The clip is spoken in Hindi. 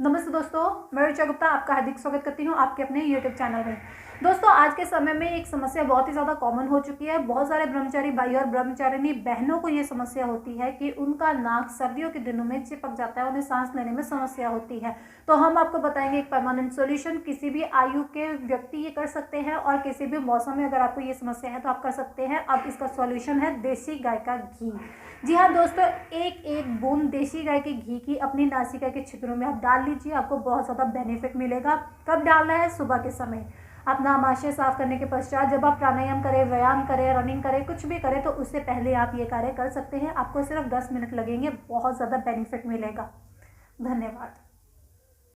नमस्ते दोस्तों, मैं ऋचा गुप्ता आपका हार्दिक स्वागत करती हूँ आपके अपने YouTube चैनल में। दोस्तों, आज के समय में एक समस्या बहुत ही ज़्यादा कॉमन हो चुकी है। बहुत सारे ब्रह्मचारी भाई और ब्रह्मचारिणी बहनों को ये समस्या होती है कि उनका नाक सर्दियों के दिनों में चिपक जाता है, उन्हें सांस लेने में समस्या होती है। तो हम आपको बताएंगे एक परमानेंट सोल्यूशन। किसी भी आयु के व्यक्ति ये कर सकते हैं और किसी भी मौसम में अगर आपको ये समस्या है तो आप कर सकते हैं। अब इसका सॉल्यूशन है देसी गाय का घी। जी हाँ दोस्तों, एक एक बूंद देसी गाय के घी की अपनी नासिका के छिद्रों में आप डाल लीजिए, आपको बहुत ज़्यादा बेनिफिट मिलेगा। कब डालना है? सुबह के समय। अपना आमाशय साफ करने के पश्चात जब आप प्राणायाम करें, व्यायाम करें, रनिंग करें, कुछ भी करें, तो उससे पहले आप ये कार्य कर सकते हैं। आपको सिर्फ 10 मिनट लगेंगे, बहुत ज़्यादा बेनिफिट मिलेगा। धन्यवाद।